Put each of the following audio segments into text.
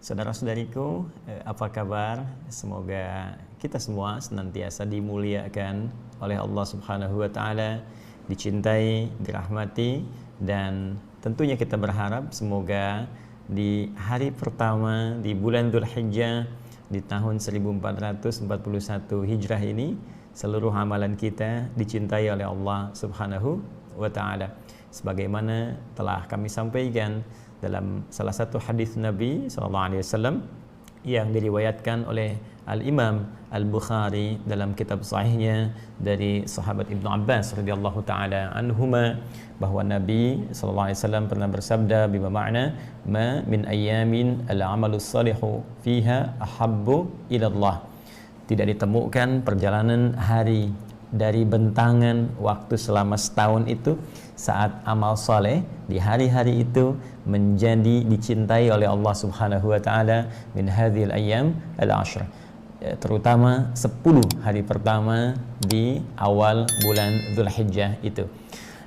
Saudara-saudariku, apa kabar? Semoga kita semua senantiasa dimuliakan oleh Allah Subhanahu wa taala, dicintai, dirahmati, dan tentunya kita berharap semoga di hari pertama di bulan Dzulhijjah di tahun 1441 Hijrah ini seluruh amalan kita dicintai oleh Allah Subhanahu wa taala. Sebagaimana telah kami sampaikan dalam salah satu hadis Nabi SAW yang diriwayatkan oleh Al-Imam Al-Bukhari dalam kitab sahihnya dari sahabat Ibnu Abbas radhiyallahu taala anhuma, bahwa Nabi SAW pernah bersabda bima makna ma min ayyamin al-amalus salihu fiha ahabbu ila Allah. Tidak ditemukan perjalanan hari dari bentangan waktu selama setahun itu saat amal soleh di hari-hari itu menjadi dicintai oleh Allah Subhanahu wa taala min hadhil ayyam al-ashr, terutama 10 hari pertama di awal bulan Dzulhijjah itu.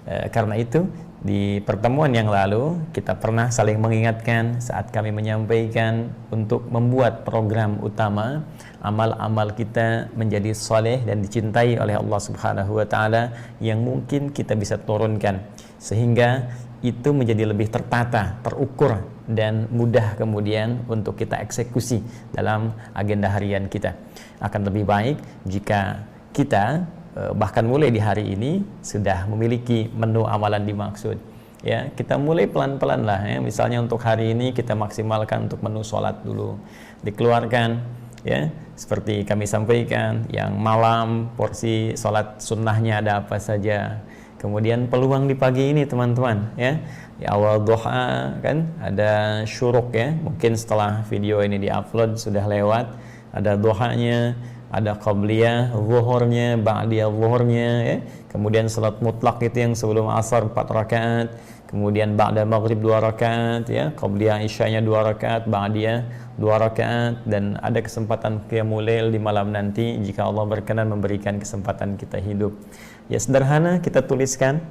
Karena itu di pertemuan yang lalu kita pernah saling mengingatkan saat kami menyampaikan untuk membuat program utama amal-amal kita menjadi soleh dan dicintai oleh Allah Subhanahu wa taala yang mungkin kita bisa turunkan sehingga itu menjadi lebih tertata, terukur, dan mudah kemudian untuk kita eksekusi dalam agenda harian kita. Akan lebih baik jika kita bahkan mulai di hari ini sudah memiliki menu amalan dimaksud. Ya, kita mulai pelan-pelan lah ya. Misalnya untuk hari ini kita maksimalkan untuk menu sholat dulu, dikeluarkan ya, seperti kami sampaikan yang malam porsi sholat sunnahnya ada apa saja. Kemudian peluang di pagi ini teman-teman ya, di awal duha kan ada syuruk ya, mungkin setelah video ini diupload sudah lewat, ada duhanya, ada qabliyah zuhurnya, ba'diyah zuhurnya ya. Kemudian salat mutlak itu yang sebelum asar 4 rakaat, kemudian ba'da maghrib 2 rakaat ya, qabliyah isyanya 2 rakaat, ba'diyah 2 rakaat, dan ada kesempatan qiyamul lail di malam nanti jika Allah berkenan memberikan kesempatan kita hidup. Ya sederhana kita tuliskan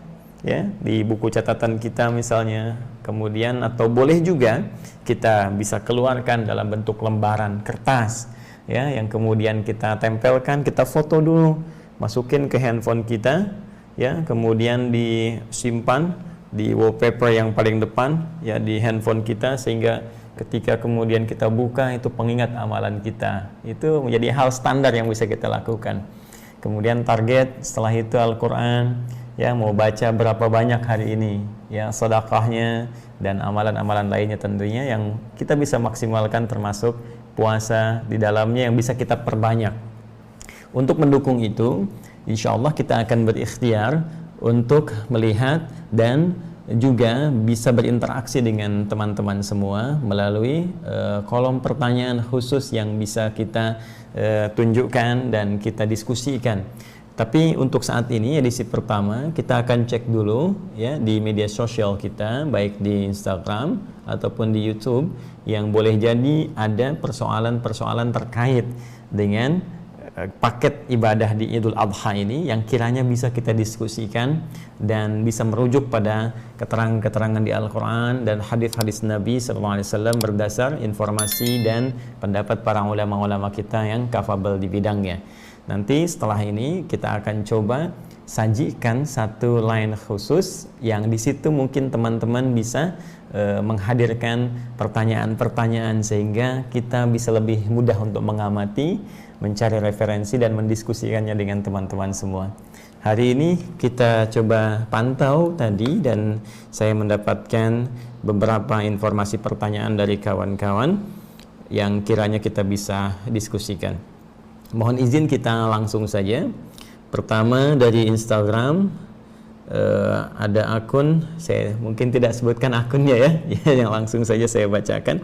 ya di buku catatan kita misalnya, kemudian atau boleh juga kita bisa keluarkan dalam bentuk lembaran kertas ya, yang kemudian kita tempelkan, kita foto dulu, masukin ke handphone kita ya, kemudian disimpan di wallpaper yang paling depan ya di handphone kita, sehingga ketika kemudian kita buka itu pengingat amalan kita. Itu menjadi hal standar yang bisa kita lakukan. Kemudian target setelah itu Al-Quran ya, mau baca berapa banyak hari ini ya, sedekahnya dan amalan-amalan lainnya tentunya yang kita bisa maksimalkan, termasuk puasa di dalamnya yang bisa kita perbanyak. Untuk mendukung itu, insya Allah kita akan berikhtiar untuk melihat dan juga bisa berinteraksi dengan teman-teman semua melalui kolom pertanyaan khusus yang bisa kita tunjukkan dan kita diskusikan. Tapi untuk saat ini edisi pertama kita akan cek dulu ya di media sosial kita, baik di Instagram ataupun di YouTube, yang boleh jadi ada persoalan-persoalan terkait dengan paket ibadah di Idul Adha ini yang kiranya bisa kita diskusikan dan bisa merujuk pada keterangan-keterangan di Al-Quran dan hadis-hadis Nabi SAW berdasar informasi dan pendapat para ulama-ulama kita yang kafabel di bidangnya. Nanti setelah ini kita akan coba sajikan satu line khusus yang di situ mungkin teman-teman bisa menghadirkan pertanyaan-pertanyaan sehingga kita bisa lebih mudah untuk mengamati, mencari referensi dan mendiskusikannya dengan teman-teman semua. Hari ini kita coba pantau tadi dan saya mendapatkan beberapa informasi pertanyaan dari kawan-kawan yang kiranya kita bisa diskusikan. Mohon izin kita langsung saja. Pertama dari Instagram, ada akun, saya mungkin tidak sebutkan akunnya ya, yang langsung saja saya bacakan.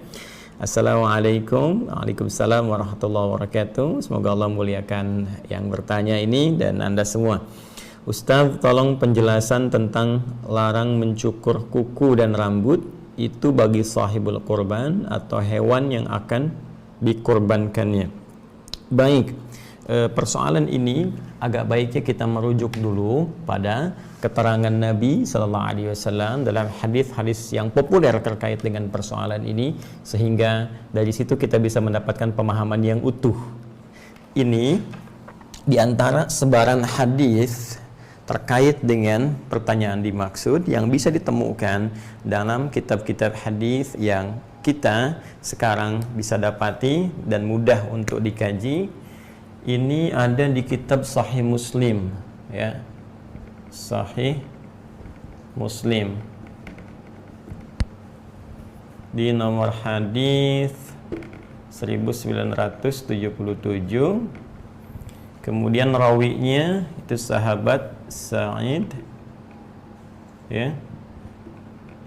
Assalamualaikum. Waalaikumsalam warahmatullahi wabarakatuh. Semoga Allah muliakan yang bertanya ini dan Anda semua. Ustaz, tolong penjelasan tentang larang mencukur kuku dan rambut itu bagi sahibul kurban atau hewan yang akan dikurbankannya. Baik, persoalan ini agak baiknya kita merujuk dulu pada keterangan Nabi Sallallahu Alaihi Wasallam dalam hadis-hadis yang populer terkait dengan persoalan ini, sehingga dari situ kita bisa mendapatkan pemahaman yang utuh. Ini diantara sebaran hadis terkait dengan pertanyaan dimaksud yang bisa ditemukan dalam kitab-kitab hadis yang kita sekarang bisa dapati dan mudah untuk dikaji. Ini ada di kitab Sahih Muslim, ya, Sahih Muslim, di nomor hadis 1977. Kemudian rawinya itu sahabat Sa'id, ya,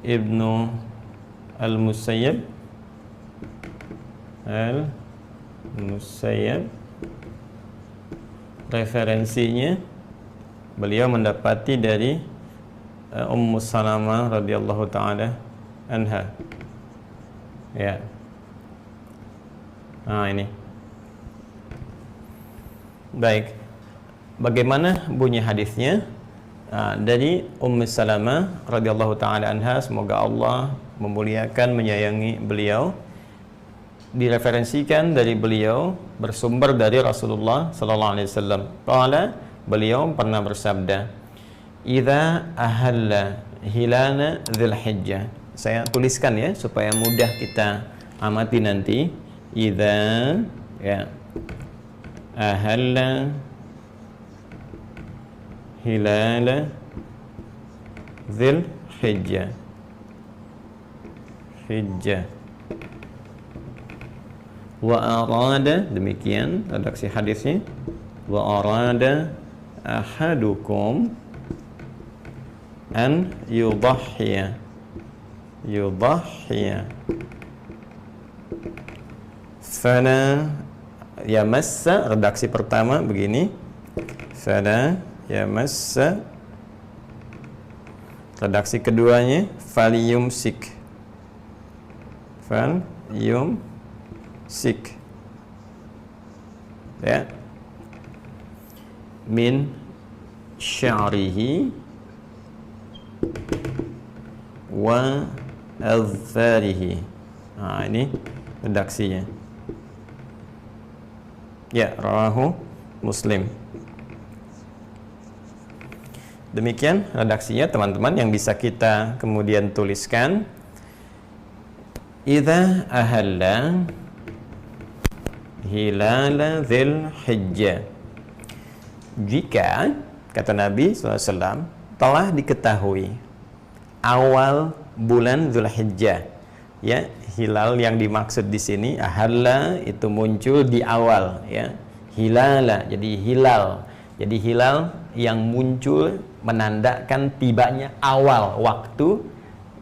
Ibnu Al-Musayyab Referensinya beliau mendapati dari Ummu Salamah radhiyallahu taala anha. Ya. Nah, ini. Baik. Bagaimana bunyi hadisnya? Dari Ummu Salamah radhiyallahu taala anha, semoga Allah memuliakan, menyayangi beliau. Direferensikan dari beliau, bersumber dari Rasulullah sallallahu alaihi wasallam. Qala, beliau pernah bersabda, "Idza ahalla hilana Dzulhijjah." Saya tuliskan ya supaya mudah kita amati nanti. Idza, ya, ahalla hilala Dzulhijjah. Hijjah. Wa arada, demikian redaksi hadisnya, wa arada ahadukum an yudahhiya fala yamassa, redaksi pertama begini, fala yamassa, redaksi keduanya falyumsik, ya, min sya'rihi wa azfarihi. Nah, ini redaksinya. Ya, rawahu Muslim. Demikian redaksinya teman-teman yang bisa kita kemudian tuliskan. Idza ahalla hilala Dzulhijjah. Jika, kata Nabi SAW, telah diketahui awal bulan Dzulhijjah, ya, hilal yang dimaksud di sini ahalla itu muncul di awal, ya, hilala jadi hilal, jadi hilal yang muncul menandakan tibanya awal waktu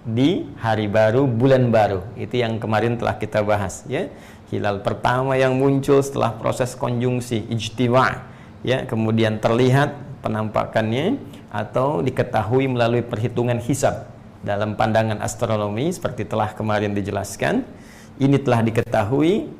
di hari baru, bulan baru. Itu yang kemarin telah kita bahas, ya. Hilal pertama yang muncul setelah proses konjungsi ijtima', ya, kemudian terlihat penampakannya atau diketahui melalui perhitungan hisab dalam pandangan astronomi seperti telah kemarin dijelaskan. Ini telah diketahui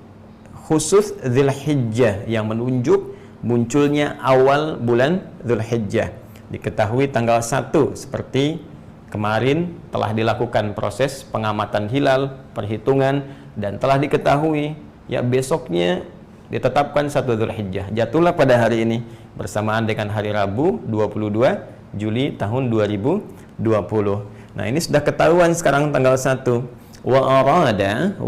khusus Dzulhijjah yang menunjuk munculnya awal bulan Dzulhijjah. Diketahui tanggal 1 seperti kemarin telah dilakukan proses pengamatan hilal, perhitungan, dan telah diketahui, ya, besoknya ditetapkan 1 Dzulhijjah. Jatuhlah pada hari ini bersamaan dengan hari Rabu 22 Juli tahun 2020. Nah, ini sudah ketahuan sekarang tanggal 1. Wa arada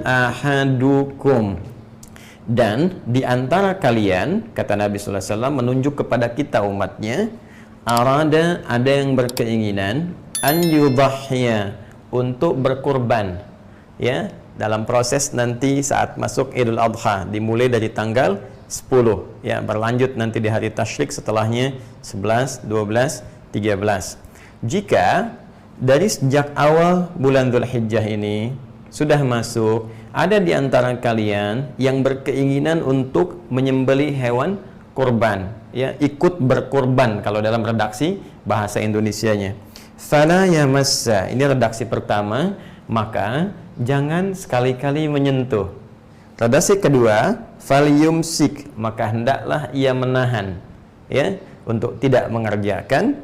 ahadukum. Dan di antara kalian, kata Nabi sallallahu alaihi wasallam menunjuk kepada kita umatnya, arada, ada yang berkeinginan, an yudahhiya, untuk berkurban, ya, dalam proses nanti saat masuk Idul Adha, dimulai dari tanggal 10, ya, berlanjut nanti di hari tasyrik setelahnya 11, 12, 13. Jika dari sejak awal bulan Dzulhijjah ini sudah masuk, ada di antara kalian yang berkeinginan untuk menyembelih hewan kurban, ya, ikut berkurban kalau dalam redaksi bahasa Indonesianya. Fala yamassa, ini redaksi pertama, maka jangan sekali-kali menyentuh. Redaksi kedua, falyumsik, maka hendaklah ia menahan, ya, untuk tidak mengerjakan.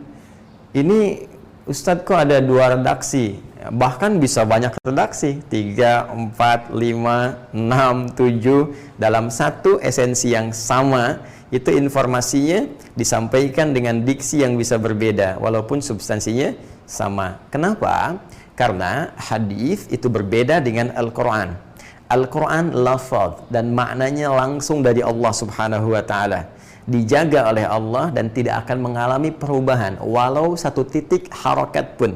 Ini Ustadz kok ada 2 redaksi, bahkan bisa banyak redaksi, 3, 4, 5, 6, 7 dalam satu esensi yang sama. Itu informasinya disampaikan dengan diksi yang bisa berbeda walaupun substansinya sama. Kenapa? Karena hadis itu berbeda dengan Al-Quran. Al-Quran lafaz dan maknanya langsung dari Allah Subhanahu wa Ta'ala, dijaga oleh Allah dan tidak akan mengalami perubahan walau satu titik harokat pun.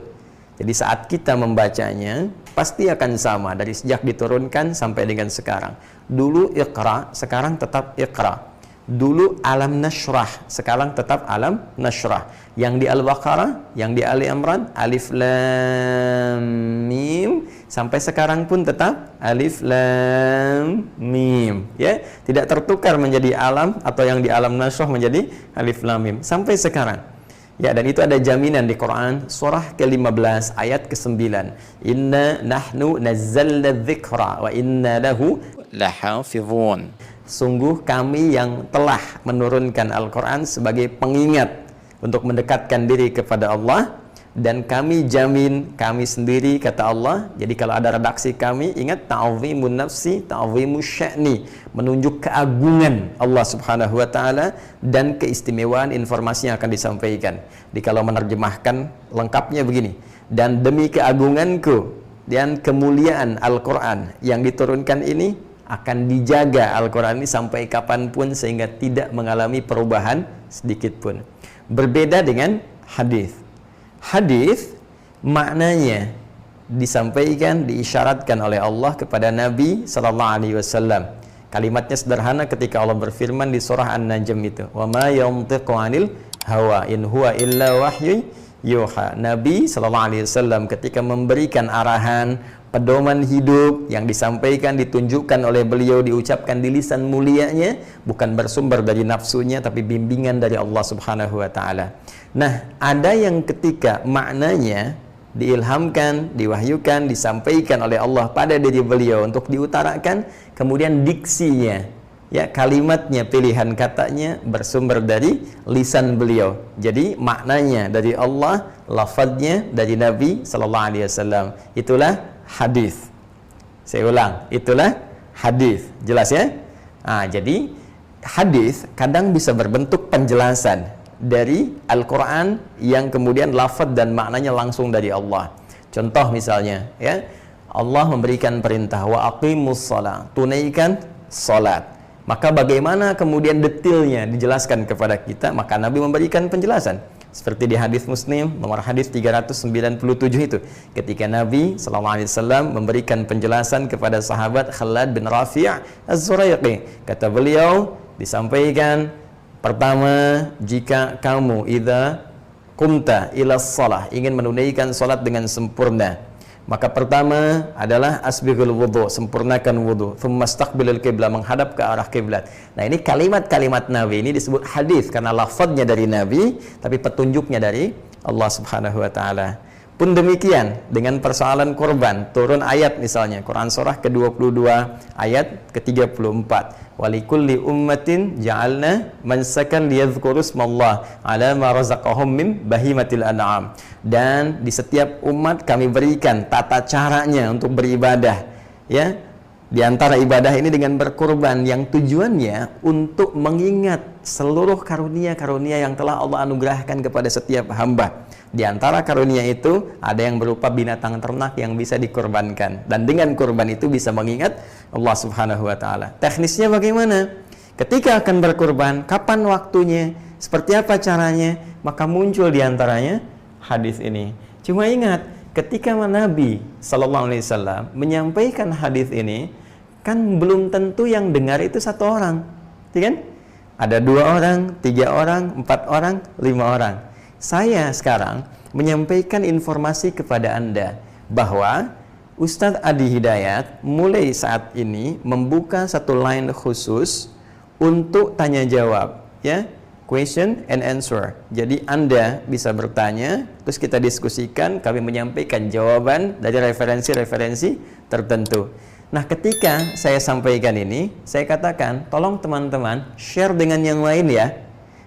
Jadi saat kita membacanya pasti akan sama dari sejak diturunkan sampai dengan sekarang. Dulu Iqra, sekarang tetap Iqra. Dulu Alam Nashrah, sekarang tetap Alam Nashrah. Yang di Al-Baqarah, yang di Ali Imran, Alif Lam Mim, sampai sekarang pun tetap Alif Lam Mim, ya, tidak tertukar menjadi Alam atau yang di Alam Nashrah menjadi Alif Lam Mim sampai sekarang. Ya, dan itu ada jaminan di Quran surah ke-15 ayat ke-9. Inna nahnu nazzalna dzikra wa inna lahu lahafizun. Sungguh kami yang telah menurunkan Al-Quran sebagai pengingat untuk mendekatkan diri kepada Allah, dan kami jamin, kami sendiri, kata Allah. Jadi kalau ada redaksi kami, ingat ta'zimun nafsi, ta'zimus sya'ni, menunjuk keagungan Allah Subhanahu wa Ta'ala dan keistimewaan informasi yang akan disampaikan. Jadi kalau menerjemahkan lengkapnya begini, dan demi keagunganku dan kemuliaan Al-Quran yang diturunkan ini, akan dijaga Al-Quran ini sampai kapanpun sehingga tidak mengalami perubahan sedikit pun. Berbeda dengan hadis. Hadis maknanya disampaikan, diisyaratkan oleh Allah kepada Nabi Sallallahu Alaihi Wasallam. Kalimatnya sederhana ketika Allah berfirman di surah An-Najm itu, wa ma yantiqu 'anil hawa in huwa illa wahyu yuha. Nabi Sallallahu Alaihi Wasallam ketika memberikan arahan, pedoman hidup yang disampaikan, ditunjukkan oleh beliau, diucapkan di lisan mulianya, bukan bersumber dari nafsunya tapi bimbingan dari Allah Subhanahu wa Ta'ala. Nah, ada yang ketika maknanya diilhamkan, diwahyukan, disampaikan oleh Allah pada diri beliau untuk diutarakan, kemudian diksinya, ya, kalimatnya, pilihan katanya bersumber dari lisan beliau. Jadi maknanya dari Allah, lafadznya dari Nabi Sallallahu Alaihi Wasallam. Itulah hadis. Saya ulang, itulah hadis. Jelas ya? Jadi hadis kadang bisa berbentuk penjelasan dari Al-Quran yang kemudian lafaz dan maknanya langsung dari Allah. Contoh misalnya, ya, Allah memberikan perintah wa aqimus shalah, tunaikan salat. Maka bagaimana kemudian detailnya dijelaskan kepada kita? Maka Nabi memberikan penjelasan. Seperti di hadis Muslim nomor hadis 397 itu, ketika Nabi SAW memberikan penjelasan kepada sahabat Khalad bin Rafi' Az-Zuraiqi, kata beliau, disampaikan, pertama, jika kamu idza qumta ila shalah, ingin menunaikan salat dengan sempurna, maka pertama adalah asbighul wudu, sempurnakan wudu, thumma istaqbilul qiblah, menghadap ke arah kiblat. Nah, ini kalimat-kalimat Nabi ini disebut hadis karena lafadznya dari Nabi tapi petunjuknya dari Allah Subhanahu wa Ta'ala. Pun demikian dengan persoalan kurban, turun ayat misalnya Quran surah ke-22 ayat ke-34, walikulli ummatin ja'alna mansakan liyadhkuru ismallah ala ma razaqahum min bahimatil an'am. Dan di setiap umat kami berikan tata caranya untuk beribadah, ya. Di antara ibadah ini dengan berkurban yang tujuannya untuk mengingat seluruh karunia-karunia yang telah Allah anugerahkan kepada setiap hamba. Di antara karunia itu ada yang berupa binatang ternak yang bisa dikorbankan, dan dengan kurban itu bisa mengingat Allah Subhanahu wa Ta'ala. Teknisnya bagaimana? Ketika akan berkurban, kapan waktunya, seperti apa caranya, maka muncul di antaranya hadis ini. Cuma ingat, ketika Nabi Sallallahu Alaihi Wasallam menyampaikan hadis ini, kan belum tentu yang dengar itu satu orang, ya kan? Ada 2 orang, 3 orang, 4 orang, 5 orang. Saya sekarang menyampaikan informasi kepada Anda bahwa Ustadz Adi Hidayat mulai saat ini membuka satu line khusus untuk tanya jawab, ya, question and answer. Jadi Anda bisa bertanya, terus kita diskusikan, kami menyampaikan jawaban dari referensi-referensi tertentu. Nah, ketika saya sampaikan ini, saya katakan, tolong teman-teman share dengan yang lain ya.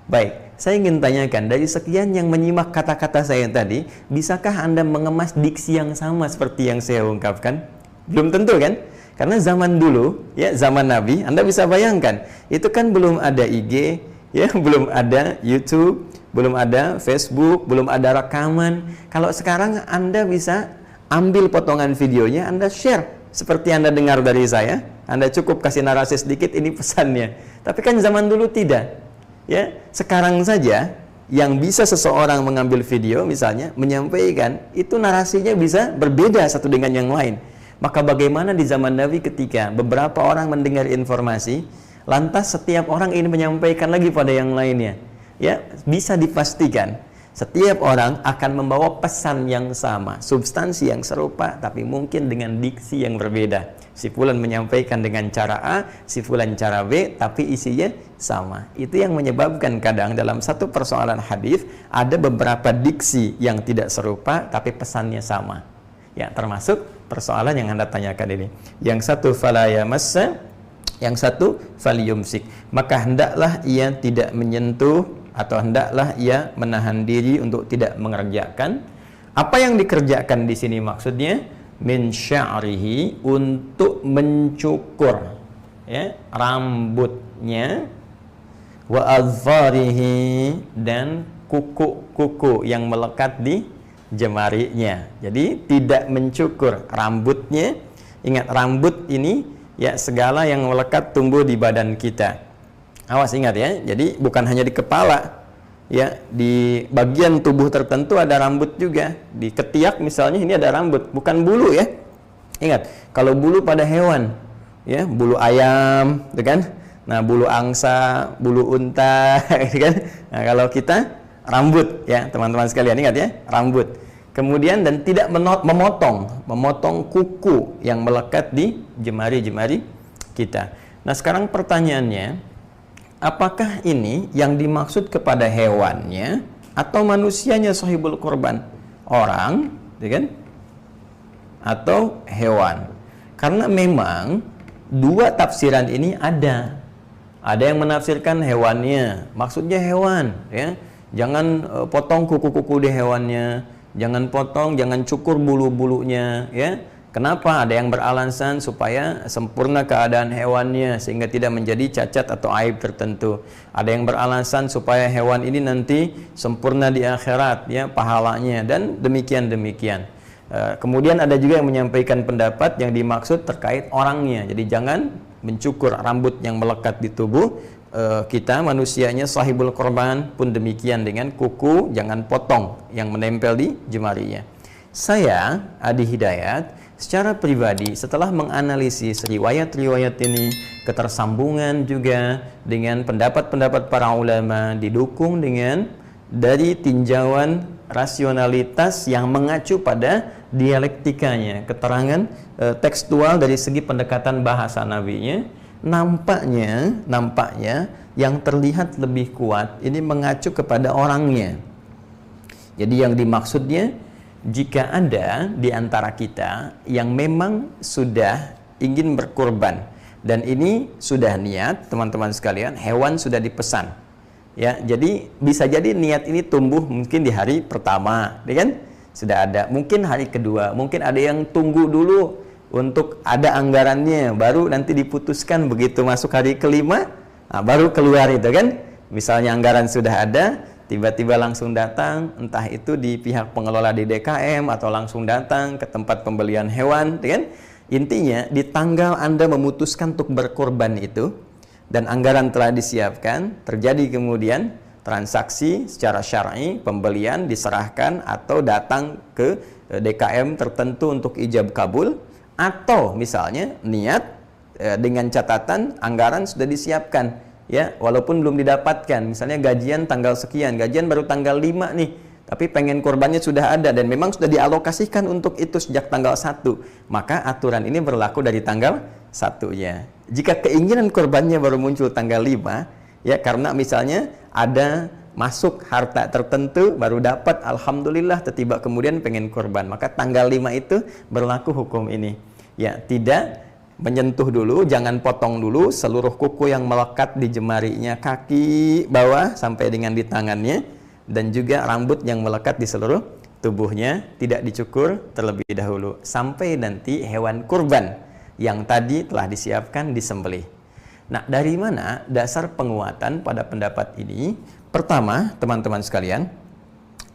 Baik, saya ingin tanyakan, dari sekian yang menyimak kata-kata saya tadi, bisakah Anda mengemas diksi yang sama seperti yang saya ungkapkan? Belum tentu kan? Karena zaman dulu, ya zaman Nabi, Anda bisa bayangkan, itu kan belum ada IG, ya belum ada YouTube, belum ada Facebook, belum ada rekaman. Kalau sekarang Anda bisa ambil potongan videonya, Anda share. Seperti Anda dengar dari saya, Anda cukup kasih narasi sedikit, ini pesannya. Tapi kan zaman dulu tidak. Ya, sekarang saja yang bisa seseorang mengambil video misalnya menyampaikan, itu narasinya bisa berbeda satu dengan yang lain. Maka bagaimana di zaman Nabi ketika beberapa orang mendengar informasi, lantas setiap orang ini menyampaikan lagi pada yang lainnya. Ya, bisa dipastikan setiap orang akan membawa pesan yang sama, substansi yang serupa, tapi mungkin dengan diksi yang berbeda. Si fulan menyampaikan dengan cara A, si fulan cara B, tapi isinya sama. Itu yang menyebabkan kadang dalam satu persoalan hadis ada beberapa diksi yang tidak serupa, tapi pesannya sama. Ya, termasuk persoalan yang Anda tanyakan ini. Yang satu fala yamassa, yang satu falyumsik. Maka hendaklah ia tidak menyentuh atau hendaklah ia menahan diri untuk tidak mengerjakan. Apa yang dikerjakan di sini maksudnya? Min sya'rihi, untuk mencukur ya rambutnya, wa adfarihi, dan kuku-kuku yang melekat di jemarinya. Jadi tidak mencukur rambutnya. Ingat, rambut ini ya segala yang melekat tumbuh di badan kita. Awas, ingat ya, jadi bukan hanya di kepala, ya di bagian tubuh tertentu ada rambut juga. Di ketiak misalnya ini ada rambut, bukan bulu ya. Ingat, kalau bulu pada hewan, ya bulu ayam, gitu kan? Nah, bulu angsa, bulu unta, gitu kan? Nah, kalau kita rambut, ya teman-teman sekalian, ingat ya, rambut. Kemudian dan tidak memotong kuku yang melekat di jemari-jemari kita. Nah, sekarang pertanyaannya, apakah ini yang dimaksud kepada hewannya atau manusianya sahibul korban? Orang, ya kan? Atau hewan? Karena memang dua tafsiran ini ada. Ada yang menafsirkan hewannya, maksudnya hewan, ya. Jangan potong kuku-kuku di hewannya, jangan potong, jangan cukur bulu-bulunya, ya. Kenapa? Ada yang beralasan supaya sempurna keadaan hewannya sehingga tidak menjadi cacat atau aib tertentu. Ada yang beralasan supaya hewan ini nanti sempurna di akhirat, ya, pahalanya, dan demikian. Kemudian ada juga yang menyampaikan pendapat yang dimaksud terkait orangnya. Jadi jangan mencukur rambut yang melekat di tubuh kita, manusianya sahibul korban pun demikian, dengan kuku jangan potong yang menempel di jemarinya. Saya, Adi Hidayat, secara pribadi setelah menganalisis riwayat-riwayat ini, ketersambungan juga dengan pendapat-pendapat para ulama, didukung dengan dari tinjauan rasionalitas yang mengacu pada dialektikanya, keterangan tekstual dari segi pendekatan bahasa nabinya, nampaknya yang terlihat lebih kuat ini mengacu kepada orangnya. Jadi yang dimaksudnya, jika ada di antara kita yang memang sudah ingin berkorban dan ini sudah niat, teman-teman sekalian, hewan sudah dipesan, ya, jadi bisa jadi niat ini tumbuh mungkin di hari pertama, ya kan? Sudah ada, mungkin hari kedua, mungkin ada yang tunggu dulu untuk ada anggarannya, baru nanti diputuskan begitu masuk hari kelima, nah, baru keluar itu kan. Misalnya anggaran sudah ada, tiba-tiba langsung datang, entah itu di pihak pengelola di DKM atau langsung datang ke tempat pembelian hewan, kan? Intinya di tanggal Anda memutuskan untuk berkorban itu dan anggaran telah disiapkan, terjadi kemudian transaksi secara syar'i, pembelian diserahkan atau datang ke DKM tertentu untuk ijab kabul, atau misalnya niat dengan catatan anggaran sudah disiapkan, ya, walaupun belum didapatkan. Misalnya gajian tanggal sekian, gajian baru tanggal 5 nih, tapi pengen korbannya sudah ada dan memang sudah dialokasikan untuk itu sejak tanggal 1, maka aturan ini berlaku dari tanggal 1-nya. Jika keinginan korbannya baru muncul tanggal 5, ya, karena misalnya ada masuk harta tertentu baru dapat, alhamdulillah, tiba kemudian pengen korban, maka tanggal 5 itu berlaku hukum ini. Ya, tidak menyentuh dulu, jangan potong dulu seluruh kuku yang melekat di jemarinya kaki bawah sampai dengan di tangannya, dan juga rambut yang melekat di seluruh tubuhnya tidak dicukur terlebih dahulu sampai nanti hewan kurban yang tadi telah disiapkan disembelih. Nah, dari mana dasar penguatan pada pendapat ini? Pertama, teman-teman sekalian,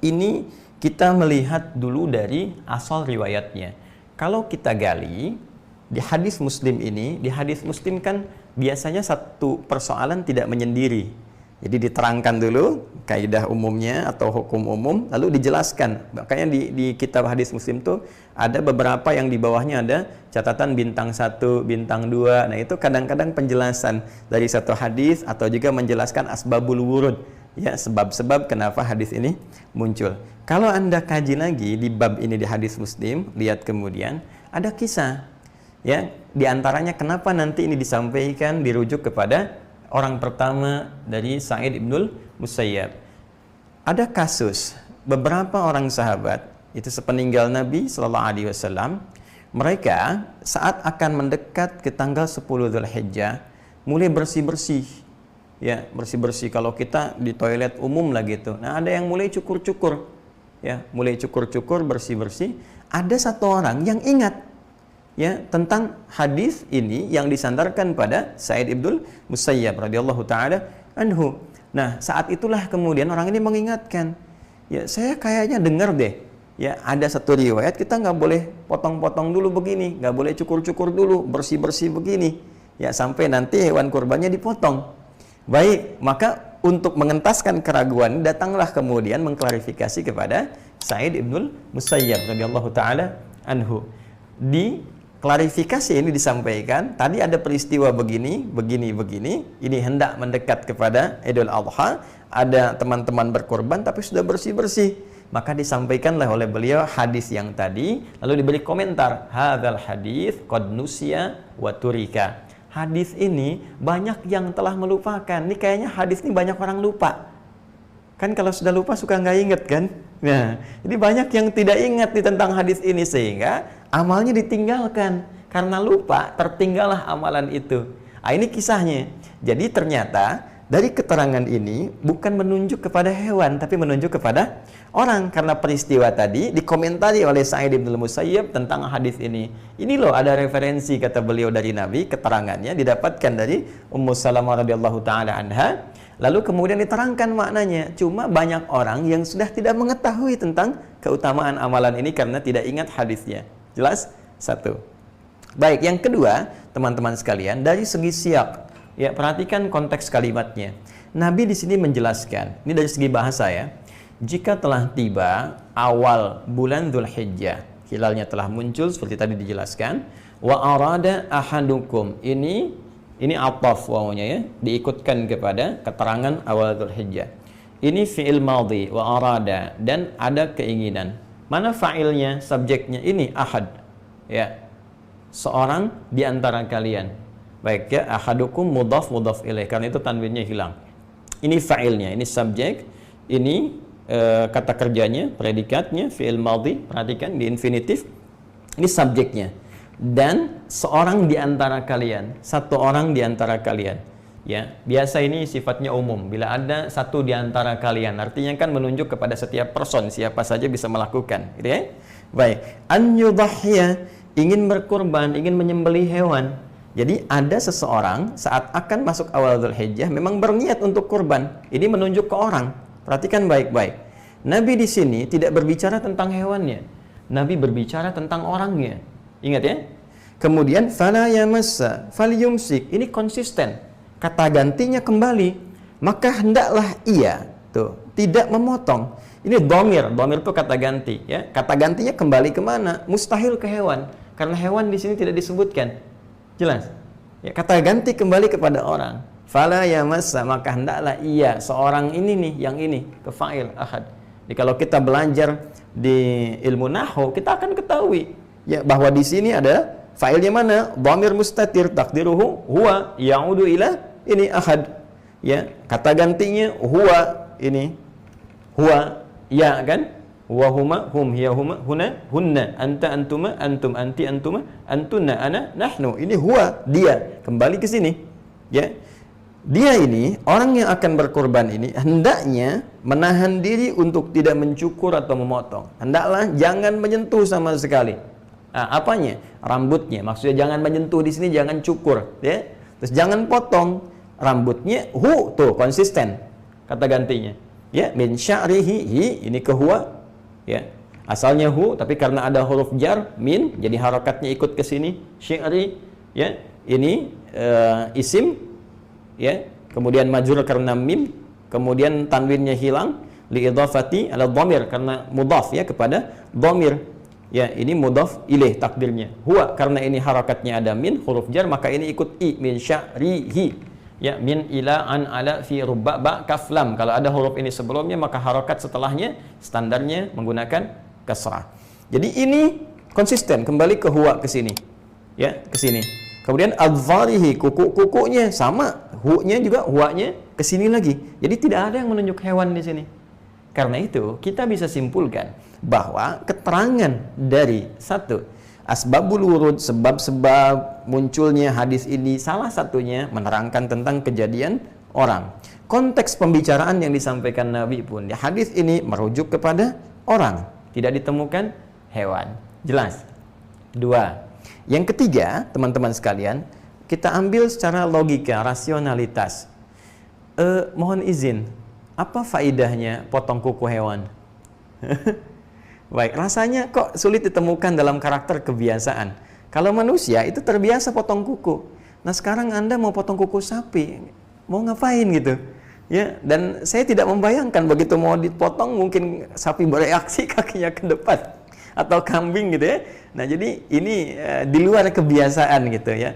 ini kita melihat dulu dari asal riwayatnya. Kalau kita gali di hadis Muslim ini, di hadis Muslim kan biasanya satu persoalan tidak menyendiri. Jadi diterangkan dulu kaidah umumnya atau hukum umum, lalu dijelaskan. Makanya di kitab hadis Muslim tuh ada beberapa yang di bawahnya ada catatan bintang 1, bintang 2. Nah, itu kadang-kadang penjelasan dari satu hadis atau juga menjelaskan asbabul wurud, ya, sebab-sebab kenapa hadis ini muncul. Kalau Anda kaji lagi di bab ini di hadis Muslim, lihat kemudian ada kisah, ya, di antaranya kenapa nanti ini disampaikan dirujuk kepada orang pertama dari Sa'id ibnul Musayyab. Ada kasus beberapa orang sahabat itu sepeninggal Nabi Sallallahu Alaihi Wasallam, mereka saat akan mendekat ke tanggal 10 Dzulhijjah mulai bersih-bersih, ya, bersih-bersih. Kalau kita di toilet umum lah gitu, nah ada yang mulai cukur-cukur, ya, mulai cukur-cukur, bersih-bersih. Ada satu orang yang ingat, ya, tentang hadis ini yang disandarkan pada Sa'id ibnul Musayyab radhiyallahu taala anhu. Nah, saat itulah kemudian orang ini mengingatkan, ya, saya kayaknya dengar deh, ya, ada satu riwayat kita nggak boleh potong-potong dulu begini, nggak boleh cukur-cukur dulu, bersih-bersih begini, ya, sampai nanti hewan kurbannya dipotong. Baik, maka untuk mengentaskan keraguan, datanglah kemudian mengklarifikasi kepada Sa'id ibnul Musayyab radhiyallahu taala anhu. Di klarifikasi ini disampaikan, tadi ada peristiwa begini, ini hendak mendekat kepada Idul Adha, ada teman-teman berkorban tapi sudah bersih-bersih. Maka disampaikanlah oleh beliau hadis yang tadi, lalu diberi komentar, hadzal hadis qad nusiya wa turika. Hadis ini banyak yang telah melupakan. Ini kayaknya hadis ini banyak orang lupa. Kan kalau sudah lupa suka nggak inget kan? Nah, jadi banyak yang tidak ingat nih tentang hadis ini sehingga amalnya ditinggalkan. Karena lupa, tertinggallah amalan itu. Nah, ini kisahnya. Jadi ternyata dari keterangan ini bukan menunjuk kepada hewan, tapi menunjuk kepada orang. Karena peristiwa tadi dikomentari oleh Sa'id ibnul Musayyab tentang hadis ini. Ini loh ada referensi, kata beliau, dari Nabi, keterangannya didapatkan dari Ummu Salamah radhiyallahu taala anha. Lalu kemudian diterangkan maknanya. Cuma banyak orang yang sudah tidak mengetahui tentang keutamaan amalan ini karena tidak ingat hadisnya. Jelas? Satu. Baik, yang kedua, teman-teman sekalian, dari segi siyak, ya, perhatikan konteks kalimatnya. Nabi di sini menjelaskan, ini dari segi bahasa ya, jika telah tiba awal bulan Dzulhijjah, hilalnya telah muncul seperti tadi dijelaskan, wa arada ahadukum, ini ataf wawunya ya, diikutkan kepada keterangan awal Dzulhijjah. Ini fi'il madhi wa arada, dan ada keinginan. Mana fa'ilnya, subjeknya? Ini ahad, ya, seorang di antara kalian. Baik ya, ahadukum mudhaf ilaih, karena itu tanwinnya hilang. Ini fa'ilnya, ini subjek, ini kata kerjanya, predikatnya fi'il madhi, perhatikan di infinitif. Ini subjeknya. Dan seorang di antara kalian, satu orang di antara kalian, ya, biasa ini sifatnya umum. Bila ada satu di antara kalian, artinya kan menunjuk kepada setiap person, siapa saja bisa melakukan, gitu ya. Baik, an yudhhiya, ingin berkurban, ingin menyembelih hewan. Jadi ada seseorang saat akan masuk awal Dzulhijjah memang berniat untuk kurban. Ini menunjuk ke orang. Perhatikan baik-baik. Nabi di sini tidak berbicara tentang hewannya. Nabi berbicara tentang orangnya. Ingat ya. Kemudian fala yamassa falyumsik. Ini konsisten. Kata gantinya kembali. Maka hendaklah ia tidak memotong. Ini dhamir itu kata ganti ya. Kata gantinya kembali kemana? Mustahil ke hewan. Karena hewan di sini tidak disebutkan. Jelas? Ya, kata ganti kembali kepada orang. Fala yamassa, maka hendaklah ia, seorang ini nih, yang ini, ke fa'il ahad. Jadi kalau kita belajar di ilmu nahwu, kita akan ketahui ya bahwa di sini ada fa'ilnya mana? Dhamir mustatir taqdiruhu huwa ya'udu ila ini ahad. Ya, kata gantinya huwa, ini huwa ya kan? wa huma hum hiya huma huna hunna anta antuma antum anti antuma antunna ana nahnu. Ini huwa, dia. Kembali ke sini, ya. Dia ini, orang yang akan berkorban ini hendaknya menahan diri untuk tidak mencukur atau memotong. Hendaklah jangan menyentuh sama sekali. Apanya? Rambutnya. Maksudnya jangan menyentuh di sini, jangan cukur, ya. Terus jangan potong rambutnya. Tuh konsisten kata gantinya. Ya, min sya'rihi, hi, ini ke huwa. Ya. Asalnya hu, tapi karena ada huruf jar min, jadi harakatnya ikut ke sini. Syi'ri, ya. Ini isim, ya, kemudian majrur karena mim, kemudian tanwinnya hilang liidhafati ala dhamir karena mudhaf, ya, kepada dhamir, ya. Ini mudhaf ilaih takdirnya. Huwa karena ini harakatnya ada min huruf jar, maka ini ikut i, min sya'rihi, ya. Min ila an ala fi rubba ba kaf lam. Kalau ada huruf ini sebelumnya, maka harakat setelahnya standarnya menggunakan kasrah. Jadi ini konsisten, kembali ke huwa ke sini, ya, ke sini. Kemudian adharihi, kuku-kukunya sama, hu-nya juga, huwa-nya ke sini lagi. Jadi tidak ada yang menunjuk hewan di sini. Karena itu kita bisa simpulkan bahwa keterangan dari satu asbabul wurud, sebab-sebab munculnya hadis ini, salah satunya menerangkan tentang kejadian orang. Konteks pembicaraan yang disampaikan Nabi pun di hadis ini merujuk kepada orang, tidak ditemukan hewan. Jelas? Dua. Yang ketiga, teman-teman sekalian, kita ambil secara logika, rasionalitas. Mohon izin, apa faidahnya potong kuku hewan? Baik, rasanya kok sulit ditemukan dalam karakter kebiasaan. Kalau manusia itu terbiasa potong kuku. Nah, sekarang Anda mau potong kuku sapi, mau ngapain gitu? Ya, dan saya tidak membayangkan begitu mau dipotong mungkin sapi bereaksi kakinya ke depan atau kambing gitu, ya. Nah, jadi ini di luar kebiasaan gitu, ya.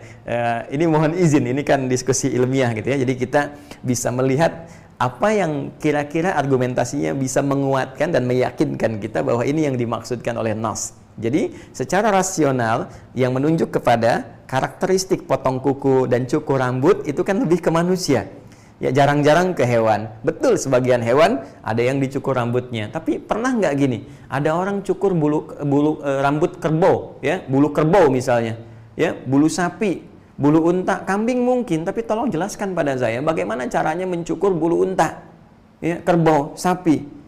Ini mohon izin, ini kan diskusi ilmiah gitu, ya. Jadi kita bisa melihat apa yang kira-kira argumentasinya bisa menguatkan dan meyakinkan kita bahwa ini yang dimaksudkan oleh nas. Jadi secara rasional yang menunjuk kepada karakteristik potong kuku dan cukur rambut itu kan lebih ke manusia. Ya, jarang-jarang ke hewan. Betul, sebagian hewan ada yang dicukur rambutnya. Tapi pernah nggak gini? Ada orang cukur rambut kerbau, ya, bulu kerbau misalnya, ya, bulu sapi, bulu unta, kambing mungkin. Tapi tolong jelaskan pada saya bagaimana caranya mencukur bulu unta, ya, kerbau, sapi.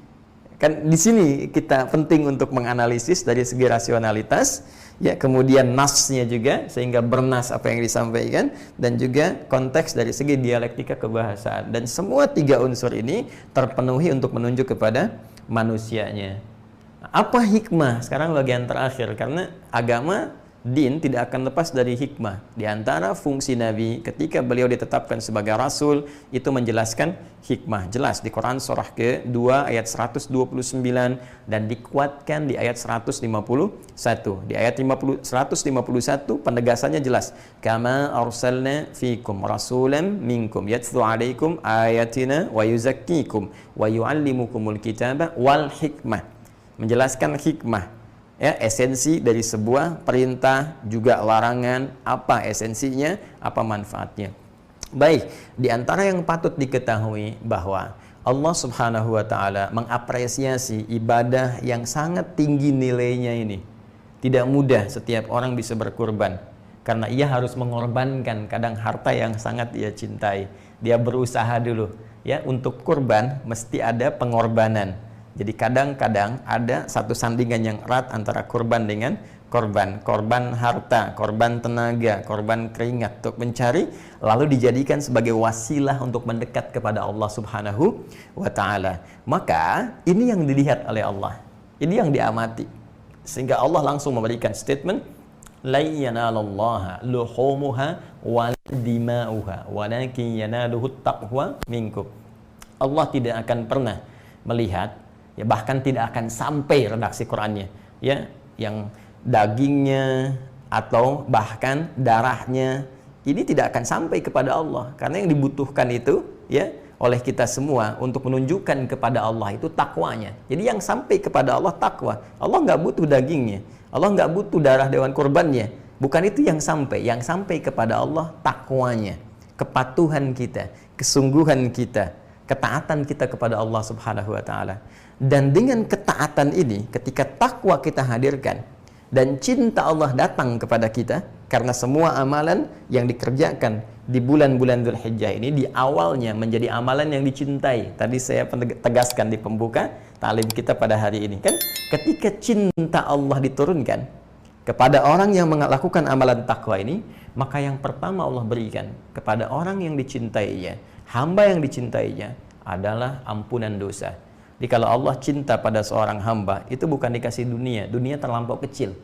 Kan di sini kita penting untuk menganalisis dari segi rasionalitas, ya, kemudian nasnya juga sehingga bernas apa yang disampaikan, dan juga konteks dari segi dialektika kebahasaan, dan semua tiga unsur ini terpenuhi untuk menunjuk kepada manusianya. Apa hikmah? Sekarang bagian terakhir, karena agama din tidak akan lepas dari hikmah. Di antara fungsi Nabi ketika beliau ditetapkan sebagai Rasul itu menjelaskan hikmah. Jelas di Quran surah ke-2 ayat 129 dan dikuatkan di ayat 151. Di ayat 151 penegasannya jelas. Kama arsalna fikum rasulan minkum yatlu alaikum ayatina wa yuzakkikum wa yuallimukumul kitaba wal hikmah. Menjelaskan hikmah, ya, esensi dari sebuah perintah juga larangan, apa esensinya, apa manfaatnya. Baik, di antara yang patut diketahui bahwa Allah Subhanahu wa taala mengapresiasi ibadah yang sangat tinggi nilainya ini. Tidak mudah setiap orang bisa berkurban karena ia harus mengorbankan kadang harta yang sangat ia cintai. Dia berusaha dulu, ya, untuk kurban mesti ada pengorbanan. Jadi kadang-kadang ada satu sandingan yang erat antara korban dengan korban. Korban harta, korban tenaga, korban keringat untuk mencari, lalu dijadikan sebagai wasilah untuk mendekat kepada Allah Subhanahu wa ta'ala. Maka ini yang dilihat oleh Allah, ini yang diamati. Sehingga Allah langsung memberikan statement, la yanalallaha luhumuha wal dima'uha walakin yanaluhu taqwa minkum. Allah tidak akan pernah melihat, ya, bahkan tidak akan sampai redaksi Qurannya, ya, yang dagingnya atau bahkan darahnya ini tidak akan sampai kepada Allah, karena yang dibutuhkan itu, ya, oleh kita semua untuk menunjukkan kepada Allah itu takwanya. Jadi yang sampai kepada Allah takwa. Allah nggak butuh dagingnya, Allah nggak butuh darah hewan kurbannya, bukan itu yang sampai kepada Allah takwanya, kepatuhan kita, kesungguhan kita. ketaatan kita kepada Allah Subhanahu wa taala. Dan dengan ketaatan ini, ketika takwa kita hadirkan dan cinta Allah datang kepada kita, karena semua amalan yang dikerjakan di bulan-bulan Dzulhijjah ini di awalnya menjadi amalan yang dicintai. Tadi saya tegaskan di pembuka talim kita pada hari ini kan, ketika cinta Allah diturunkan kepada orang yang melakukan amalan takwa ini, maka yang pertama Allah berikan kepada orang yang dicintainya, hamba yang dicintainya adalah ampunan dosa. Jadi kalau Allah cinta pada seorang hamba, itu bukan dikasih dunia, dunia terlampau kecil.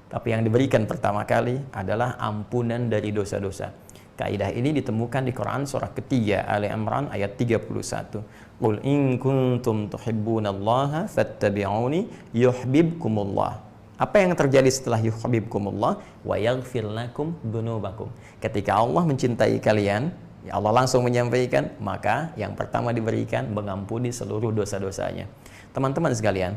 Tapi yang diberikan pertama kali adalah ampunan dari dosa-dosa. Kaidah ini ditemukan di Quran surah ketiga Ali Imran ayat 31. Qul in kuntum tuhibbunallaha fattabi'uni yuhibbukumullah. Apa yang terjadi setelah yuhibbukumullah? Wa yaghfir lakum dzunubakum. Ketika Allah mencintai kalian, ya Allah langsung menyampaikan, maka yang pertama diberikan mengampuni seluruh dosa-dosanya. Teman-teman sekalian,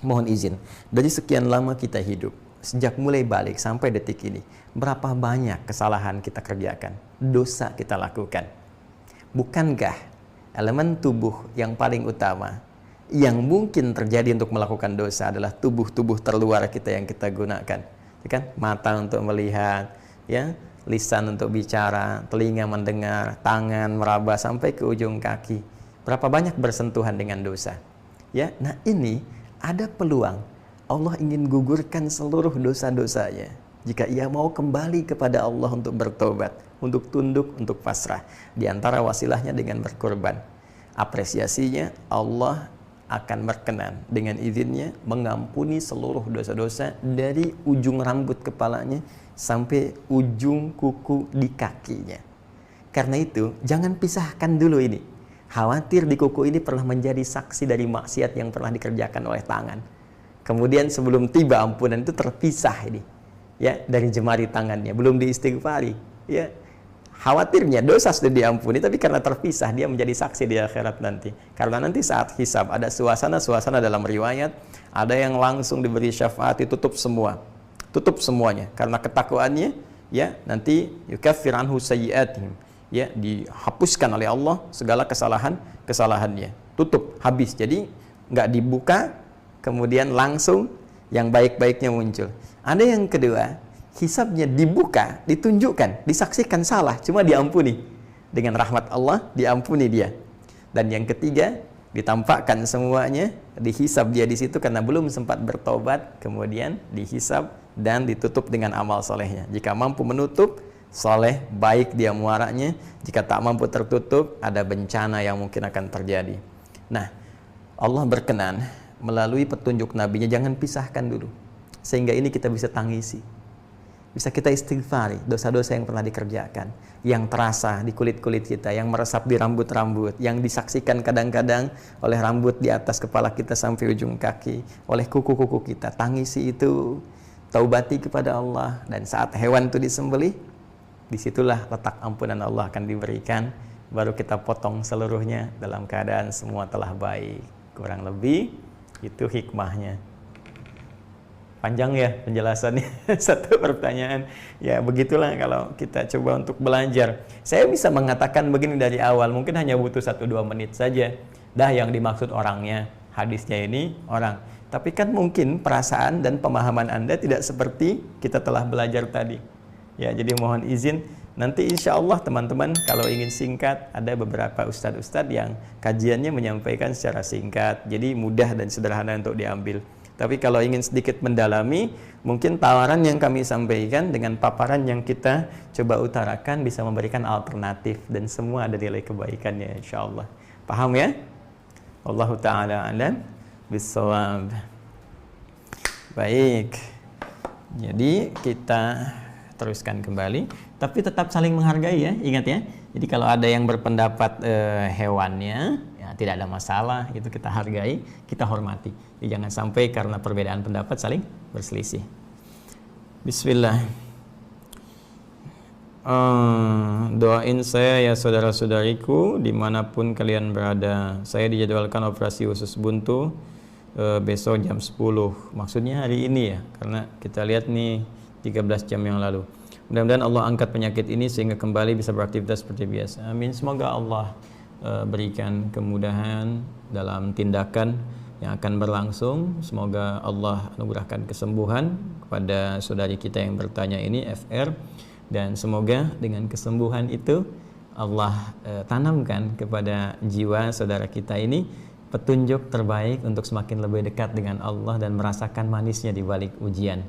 mohon izin, dari sekian lama kita hidup, sejak mulai balik sampai detik ini, berapa banyak kesalahan kita kerjakan, dosa kita lakukan. Bukankah elemen tubuh yang paling utama yang mungkin terjadi untuk melakukan dosa adalah tubuh-tubuh terluar kita yang kita gunakan, ya kan? Mata untuk melihat, ya, lisan untuk bicara, telinga mendengar, tangan meraba sampai ke ujung kaki. Berapa banyak bersentuhan dengan dosa, ya? Nah, ini ada peluang Allah ingin gugurkan seluruh dosa-dosanya jika ia mau kembali kepada Allah untuk bertobat, untuk tunduk, untuk pasrah. Di antara wasilahnya dengan berkorban. Apresiasinya, Allah akan berkenan dengan izinnya mengampuni seluruh dosa-dosa dari ujung rambut kepalanya sampai ujung kuku di kakinya. Karena itu, jangan pisahkan dulu ini. Khawatir di kuku ini pernah menjadi saksi dari maksiat yang pernah dikerjakan oleh tangan. Kemudian sebelum tiba ampunan itu terpisah ini, ya, dari jemari tangannya, belum diistighfari, ya. Khawatirnya dosa sudah diampuni, tapi karena terpisah dia menjadi saksi di akhirat nanti. Karena nanti saat hisab ada suasana dalam riwayat, ada yang langsung diberi syafaat, ditutup semua, tutup semuanya, karena ketakwaannya, ya, nanti yukaffir anhu sayyi'atihim, ya, dihapuskan oleh Allah segala kesalahannya, tutup habis. Jadi nggak dibuka, kemudian langsung yang baik-baiknya muncul. Ada yang kedua, hisabnya dibuka, ditunjukkan, disaksikan salah, cuma diampuni. Dengan rahmat Allah, diampuni dia. Dan yang ketiga, ditampakkan semuanya, dihisab dia di situ karena belum sempat bertobat, kemudian dihisab dan ditutup dengan amal solehnya. Jika mampu menutup, soleh, baik dia muaranya. Jika tak mampu tertutup, ada bencana yang mungkin akan terjadi. Nah, Allah berkenan melalui petunjuk nabinya, jangan pisahkan dulu, sehingga ini kita bisa tangisi, bisa kita istighfari dosa-dosa yang pernah dikerjakan, yang terasa di kulit-kulit kita, yang meresap di rambut-rambut, yang disaksikan kadang-kadang oleh rambut di atas kepala kita sampai ujung kaki, oleh kuku-kuku kita. Tangisi itu, taubati kepada Allah, dan saat hewan itu disembelih, disitulah letak ampunan Allah akan diberikan. Baru kita potong seluruhnya dalam keadaan semua telah baik. Kurang lebih itu hikmahnya. Panjang ya penjelasannya. Satu pertanyaan. Ya begitulah kalau kita coba untuk belajar. Saya bisa mengatakan begini dari awal, mungkin hanya butuh 1-2 menit saja. Dah yang dimaksud orangnya, hadisnya ini orang. Tapi kan mungkin perasaan dan pemahaman Anda tidak seperti kita telah belajar tadi. Ya, jadi mohon izin. Nanti insya Allah teman-teman kalau ingin singkat, ada beberapa ustadz-ustadz yang kajiannya menyampaikan secara singkat, jadi mudah dan sederhana untuk diambil. Tapi kalau ingin sedikit mendalami, mungkin tawaran yang kami sampaikan dengan paparan yang kita coba utarakan bisa memberikan alternatif, dan semua ada nilai kebaikannya insya Allah. Paham ya? Wallahu ta'ala a'lam bissawab. Baik, jadi kita teruskan kembali, tapi tetap saling menghargai ya, ingat ya. Jadi kalau ada yang berpendapat hewannya, ya tidak ada masalah, itu kita hargai, kita hormati. Jadi jangan sampai karena perbedaan pendapat saling berselisih. Bismillah. Doain saya ya saudara-saudariku dimanapun kalian berada. Saya dijadwalkan operasi usus buntu besok jam 10. Maksudnya hari ini ya, karena kita lihat nih 13 jam yang lalu. Mudah-mudahan Allah angkat penyakit ini sehingga kembali bisa beraktivitas seperti biasa. Amin. Semoga Allah berikan kemudahan dalam tindakan yang akan berlangsung. Semoga Allah anugerahkan kesembuhan kepada saudari kita yang bertanya ini, FR, dan semoga dengan kesembuhan itu Allah tanamkan kepada jiwa saudara kita ini petunjuk terbaik untuk semakin lebih dekat dengan Allah dan merasakan manisnya di balik ujian.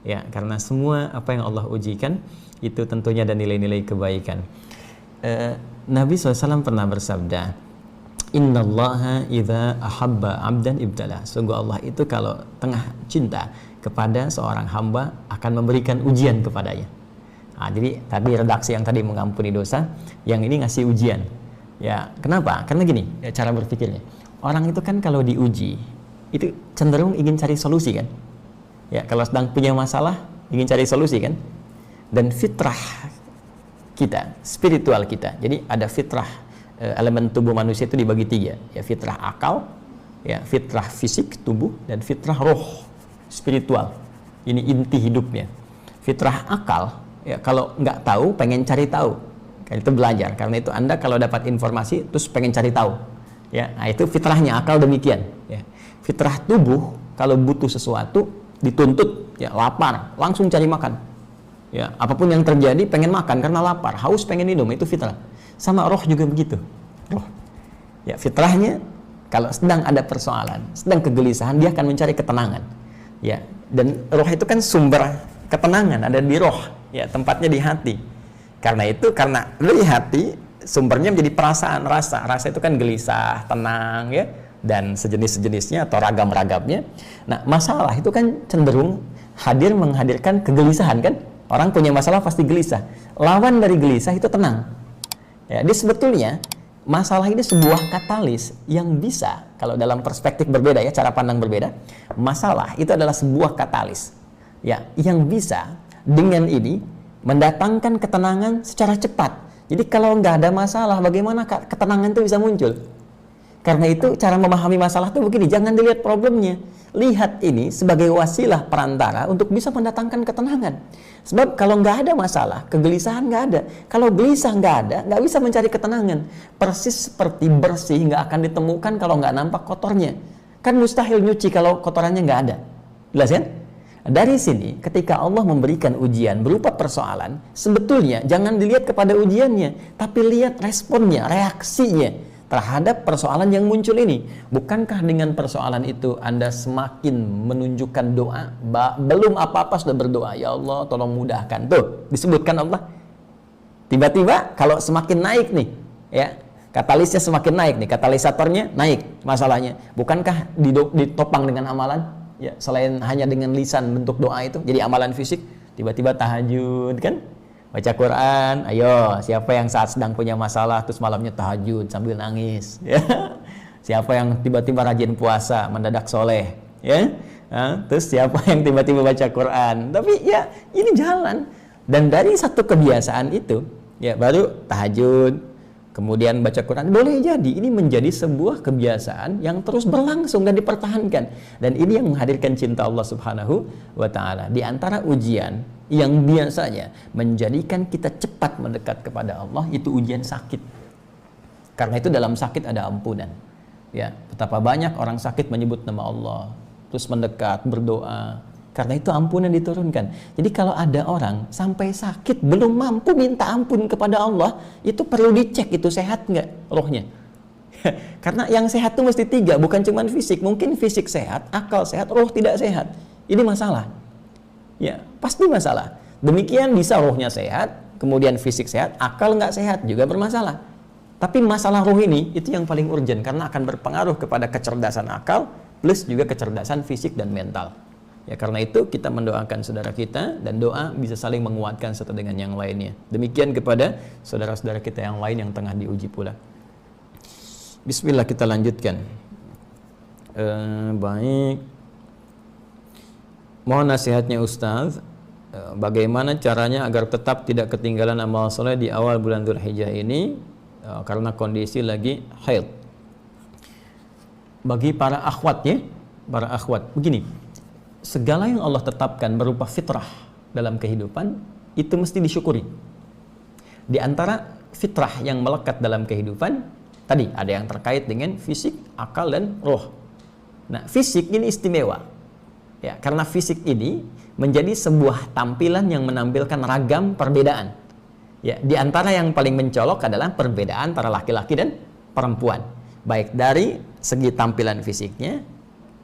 Ya, karena semua apa yang Allah ujikan itu tentunya ada nilai-nilai kebaikan. Nabi SAW pernah bersabda, Innallaha idza ahabba abdan ibtala. Sungguh Allah itu kalau tengah cinta kepada seorang hamba akan memberikan ujian kepadanya. Nah, jadi tadi redaksi yang tadi mengampuni dosa, yang ini ngasih ujian. Ya, kenapa? Karena gini, ya, cara berpikirnya. Orang itu kan kalau diuji, itu cenderung ingin cari solusi kan? Ya, kalau sedang punya masalah, ingin cari solusi kan? Dan fitrah kita, spiritual kita. Jadi ada fitrah, elemen tubuh manusia itu dibagi 3. Ya, fitrah akal, ya, fitrah fisik tubuh, dan fitrah roh, spiritual. Ini inti hidupnya. Fitrah akal, ya, kalau nggak tahu pengen cari tahu, kan itu belajar. Karena itu Anda kalau dapat informasi terus pengen cari tahu, ya, nah itu fitrahnya akal demikian. Ya. Fitrah tubuh kalau butuh sesuatu dituntut, ya, lapar langsung cari makan, ya, apapun yang terjadi pengen makan karena lapar, haus pengen minum, itu fitrah. Sama roh juga begitu. Roh, ya, fitrahnya kalau sedang ada persoalan, sedang kegelisahan, dia akan mencari ketenangan, ya. Dan roh itu kan sumber ketenangan ada di roh, ya, tempatnya di hati. Karena itu, karena dari hati sumbernya menjadi perasaan, rasa itu kan gelisah, tenang, ya, dan sejenis-sejenisnya atau ragam-ragamnya. Nah, masalah itu kan cenderung menghadirkan kegelisahan kan. Orang punya masalah pasti gelisah. Lawan dari gelisah itu tenang. Ya, dia sebetulnya masalah ini sebuah katalis yang bisa, kalau dalam perspektif berbeda, ya, cara pandang berbeda, masalah itu adalah sebuah katalis, ya, yang bisa dengan ini mendatangkan ketenangan secara cepat. Jadi kalau nggak ada masalah, bagaimana ketenangan itu bisa muncul? Karena itu cara memahami masalah itu begini, jangan dilihat problemnya, lihat ini sebagai wasilah perantara untuk bisa mendatangkan ketenangan. Sebab kalau nggak ada masalah, kegelisahan nggak ada. Kalau gelisah nggak ada, nggak bisa mencari ketenangan. Persis seperti bersih nggak akan ditemukan kalau nggak nampak kotornya. Kan mustahil nyuci kalau kotorannya nggak ada. Jelas kan? Dari sini, ketika Allah memberikan ujian berupa persoalan, sebetulnya jangan dilihat kepada ujiannya, tapi lihat responnya, reaksinya terhadap persoalan yang muncul ini. Bukankah dengan persoalan itu Anda semakin menunjukkan doa? Belum apa-apa sudah berdoa, ya Allah tolong mudahkan. Tuh, disebutkan Allah. Tiba-tiba kalau semakin naik nih, ya, katalisnya semakin naik nih, katalisatornya naik masalahnya. Bukankah ditopang dengan amalan? Ya, selain hanya dengan lisan bentuk doa itu, jadi amalan fisik, tiba-tiba tahajud kan? Baca Quran, ayo, siapa yang saat sedang punya masalah terus malamnya tahajud sambil nangis, ya? Siapa yang tiba-tiba rajin puasa, mendadak soleh, ya? Terus siapa yang tiba-tiba baca Quran? Tapi ya, ini jalan. Dan dari satu kebiasaan itu, ya, baru tahajud, kemudian baca Quran, boleh jadi ini menjadi sebuah kebiasaan yang terus berlangsung dan dipertahankan. Dan ini yang menghadirkan cinta Allah Subhanahu wa Ta'ala. Di antara ujian yang biasanya menjadikan kita cepat mendekat kepada Allah, itu ujian sakit. Karena itu dalam sakit ada ampunan. Ya, betapa banyak orang sakit menyebut nama Allah, terus mendekat, berdoa. Karena itu ampunan diturunkan. Jadi kalau ada orang sampai sakit belum mampu minta ampun kepada Allah, itu perlu dicek itu sehat nggak rohnya. Karena yang sehat itu mesti 3, bukan cuma fisik. Mungkin fisik sehat, akal sehat, roh tidak sehat. Ini masalah. Ya, pasti masalah. Demikian bisa rohnya sehat, kemudian fisik sehat, akal nggak sehat juga bermasalah. Tapi masalah roh ini itu yang paling urgent karena akan berpengaruh kepada kecerdasan akal plus juga kecerdasan fisik dan mental. Ya, karena itu kita mendoakan saudara kita, dan doa bisa saling menguatkan satu dengan yang lainnya. Demikian kepada saudara-saudara kita yang lain yang tengah diuji pula. Bismillah, kita lanjutkan. Baik. Mohon nasihatnya Ustaz, bagaimana caranya agar tetap tidak ketinggalan amal soleh di awal bulan Dzulhijjah ini, karena kondisi lagi haid. Bagi para akhwat, ya, para akhwat, begini, segala yang Allah tetapkan berupa fitrah dalam kehidupan itu mesti disyukuri. Di antara fitrah yang melekat dalam kehidupan Tadi ada yang terkait dengan fisik, akal, dan roh. Nah, fisik ini istimewa. Ya, karena fisik ini menjadi sebuah tampilan yang menampilkan ragam perbedaan. Ya, di antara yang paling mencolok adalah perbedaan antara laki-laki dan perempuan. Baik dari segi tampilan fisiknya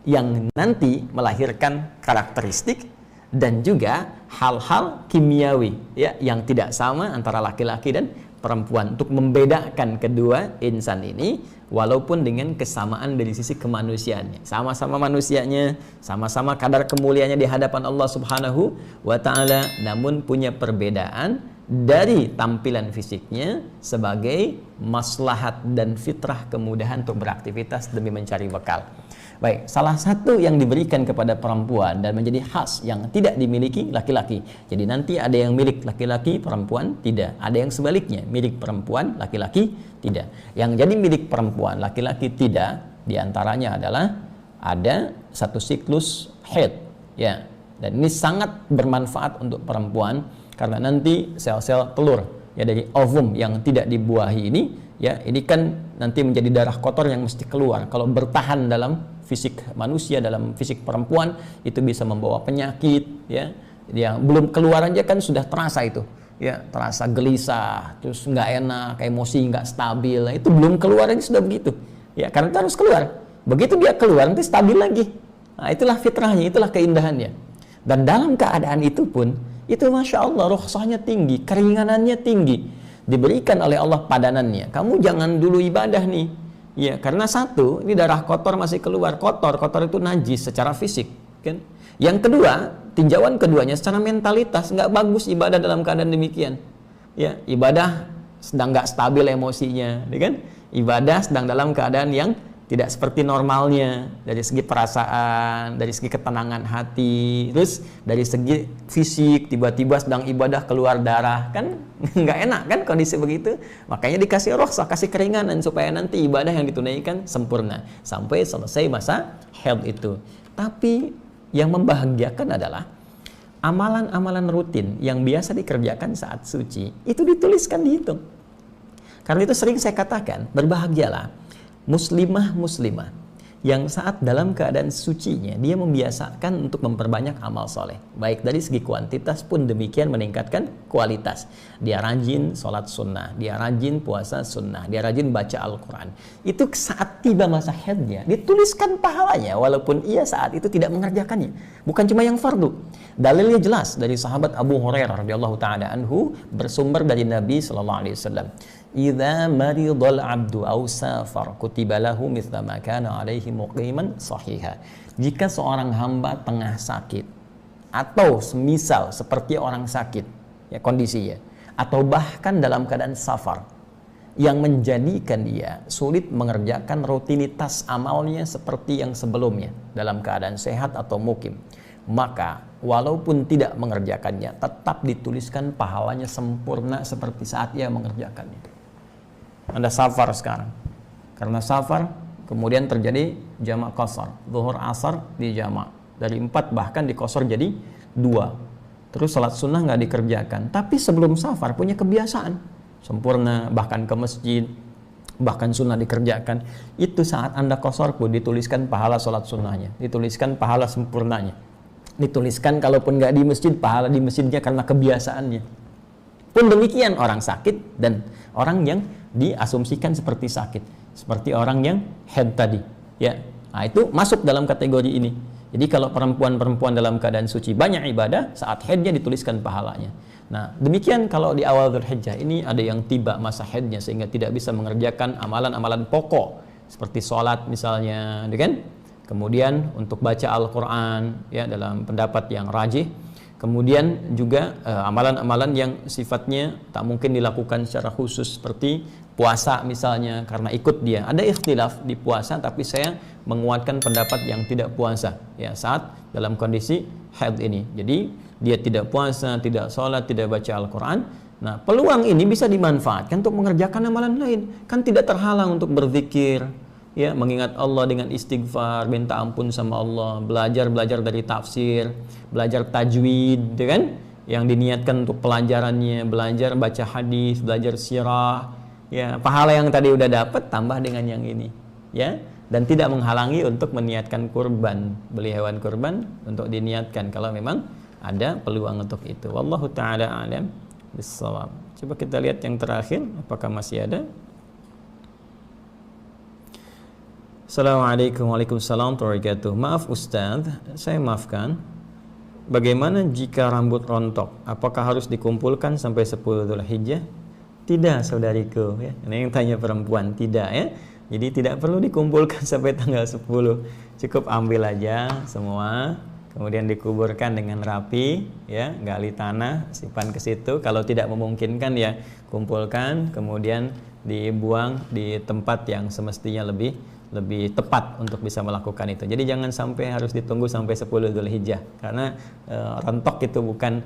yang nanti melahirkan karakteristik dan juga hal-hal kimiawi ya yang tidak sama antara laki-laki dan perempuan untuk membedakan kedua insan ini walaupun dengan kesamaan dari sisi kemanusiaannya. Sama-sama manusianya, sama-sama kadar kemuliaannya di hadapan Allah Subhanahu wa taala, namun punya perbedaan dari tampilan fisiknya sebagai maslahat dan fitrah kemudahan untuk beraktivitas demi mencari bekal. Baik, salah satu yang diberikan kepada perempuan dan menjadi khas yang tidak dimiliki laki-laki. Jadi nanti ada yang milik laki-laki, perempuan tidak. Ada yang sebaliknya, milik perempuan, laki-laki tidak. Yang jadi milik perempuan, laki-laki tidak, diantaranya adalah ada satu siklus haid. Ya, dan ini sangat bermanfaat untuk perempuan karena nanti sel-sel telur ya dari ovum yang tidak dibuahi ini ya ini kan nanti menjadi darah kotor yang mesti keluar. Kalau bertahan dalam fisik manusia, dalam fisik perempuan itu bisa membawa penyakit ya. Yang belum keluar aja kan sudah terasa itu ya, terasa gelisah, terus nggak enak, emosi nggak stabil. Nah, itu belum keluar aja sudah begitu ya, karena itu harus keluar. Begitu dia keluar nanti stabil lagi. Nah, itulah fitrahnya, itulah keindahannya. Dan dalam keadaan itu pun itu Masya Allah rukhsahnya tinggi, keringanannya tinggi, diberikan oleh Allah padanannya. Kamu jangan dulu ibadah nih ya, karena satu, ini darah kotor masih keluar. Kotor itu najis secara fisik kan. Yang kedua, tinjauan keduanya secara mentalitas, nggak bagus ibadah dalam keadaan demikian ya. Ibadah sedang nggak stabil emosinya ya kan. Ibadah sedang dalam keadaan yang tidak seperti normalnya dari segi perasaan, dari segi ketenangan hati, terus dari segi fisik tiba-tiba sedang ibadah keluar darah kan nggak enak kan kondisi begitu. Makanya dikasih rukhsah, kasih keringanan supaya nanti ibadah yang ditunaikan sempurna sampai selesai masa haid itu. Tapi yang membahagiakan adalah amalan-amalan rutin yang biasa dikerjakan saat suci itu dituliskan, dihitung. Karena itu sering saya katakan, berbahagialah muslimah yang saat dalam keadaan sucinya dia membiasakan untuk memperbanyak amal soleh, baik dari segi kuantitas pun demikian meningkatkan kualitas. Dia rajin sholat sunnah, dia rajin puasa sunnah, dia rajin baca Al-Quran. Itu saat tiba masa haidnya dituliskan pahalanya walaupun ia saat itu tidak mengerjakannya. Bukan cuma yang fardu. Dalilnya jelas dari sahabat Abu Hurairah radhiyallahu taala anhu, bersumber dari Nabi sallallahu alaihi wasallam. Idza maridal abdu aw safar kutiba lahu mithla ma kana alaihi muqiman sahiha. Jika seorang hamba tengah sakit atau semisal seperti orang sakit ya kondisinya, atau bahkan dalam keadaan safar yang menjadikan dia sulit mengerjakan rutinitas amalnya seperti yang sebelumnya dalam keadaan sehat atau mukim, maka walaupun tidak mengerjakannya tetap dituliskan pahalanya sempurna seperti saat ia mengerjakannya. Anda safar sekarang, karena safar kemudian terjadi jamak qasar, zuhur asar di jamak, dari 4 bahkan dikosor jadi 2. Terus salat sunnah nggak dikerjakan, tapi sebelum safar punya kebiasaan sempurna, bahkan ke masjid, bahkan sunnah dikerjakan. Itu saat Anda kosor pun dituliskan pahala salat sunnahnya, dituliskan pahala sempurnanya, dituliskan kalaupun nggak di masjid, pahala di masjidnya karena kebiasaannya. Pun demikian orang sakit dan orang yang diasumsikan seperti sakit, seperti orang yang haid tadi ya. Nah, itu masuk dalam kategori ini. Jadi kalau perempuan-perempuan dalam keadaan suci banyak ibadah, saat haidnya dituliskan pahalanya. Nah, demikian kalau di awal Dzulhijjah ini ada yang tiba masa haidnya sehingga tidak bisa mengerjakan amalan-amalan pokok seperti sholat misalnya, kan? Kemudian untuk baca Al-Quran ya dalam pendapat yang rajih. Kemudian juga amalan-amalan yang sifatnya tak mungkin dilakukan secara khusus seperti puasa misalnya, karena ikut dia. Ada ikhtilaf di puasa, tapi saya menguatkan pendapat yang tidak puasa ya saat dalam kondisi haid ini. Jadi dia tidak puasa, tidak sholat, tidak baca Al-Quran. Nah, peluang ini bisa dimanfaatkan untuk mengerjakan amalan lain. Kan tidak terhalang untuk berzikir ya, mengingat Allah dengan istighfar, minta ampun sama Allah, belajar dari tafsir, belajar tajwid, ya kan? Yang diniatkan untuk pelajarannya, belajar baca hadis, belajar sirah, Ya, pahala yang tadi udah dapat tambah dengan yang ini, ya. Dan tidak menghalangi untuk meniatkan kurban, beli hewan kurban untuk diniatkan kalau memang ada peluang untuk itu. Wallahu taala alam bissawab. Coba kita lihat yang terakhir, apakah masih ada? Assalamualaikum warahmatullahi wabarakatuh. Maaf Ustadz, saya maafkan. Bagaimana jika rambut rontok? Apakah harus dikumpulkan sampai 10 Dzulhijjah? Tidak, saudariku, ya. Ini yang tanya perempuan, tidak, ya. Jadi tidak perlu dikumpulkan sampai tanggal 10. Cukup ambil aja semua, kemudian dikuburkan dengan rapi, ya, gali tanah, simpan ke situ. Kalau tidak memungkinkan ya kumpulkan, kemudian dibuang di tempat yang semestinya lebih tepat untuk bisa melakukan itu. Jadi jangan sampai harus ditunggu sampai 10 Dzulhijjah, karena rontok itu bukan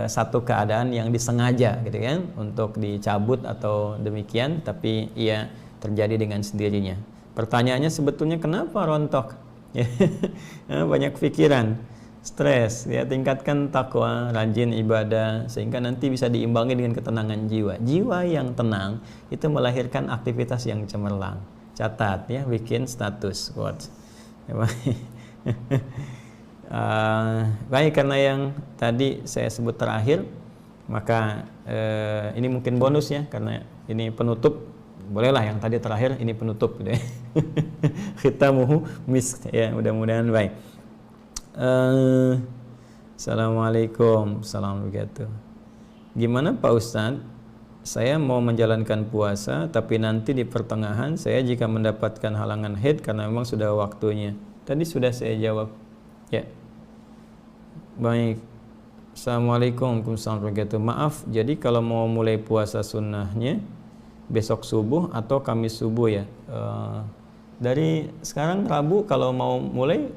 satu keadaan yang disengaja gitu kan untuk dicabut atau demikian, tapi ia terjadi dengan sendirinya. Pertanyaannya sebetulnya kenapa rontok? Banyak pikiran, stres, ya, tingkatkan takwa, rajin ibadah sehingga nanti bisa diimbangi dengan ketenangan jiwa. Jiwa yang tenang itu melahirkan aktivitas yang cemerlang. Catat ya, bikin status quote. Baik, karena yang tadi saya sebut terakhir, maka ini mungkin bonus ya, karena ini penutup. Bolehlah yang tadi terakhir ini penutup gitu ya. Khitamuhu misk ya, mudah-mudahan baik. Assalamualaikum warahmatullahi wabarakatuh. Gimana Pak Ustadz? Saya mau menjalankan puasa, tapi nanti di pertengahan saya jika mendapatkan halangan haid karena memang sudah waktunya. Tadi sudah saya jawab. Ya. Baik. Assalamualaikum warahmatullahi wabarakatuh. Maaf, jadi kalau mau mulai puasa sunnahnya besok subuh atau Kamis subuh ya. Dari sekarang Rabu kalau mau mulai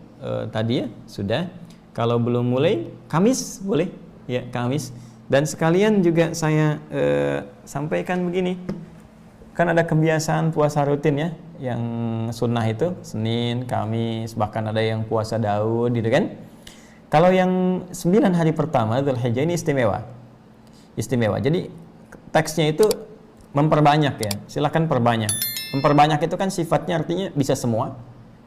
tadi ya sudah. Kalau belum mulai Kamis boleh ya, Kamis. Dan sekalian juga saya sampaikan begini, kan ada kebiasaan puasa rutin ya, yang sunnah itu Senin, Kamis, bahkan ada yang puasa Daud gitu kan. Kalau yang 9 hari pertama Dzulhijjah ini istimewa. Jadi teksnya itu memperbanyak ya, silakan perbanyak. Memperbanyak itu kan sifatnya artinya bisa semua.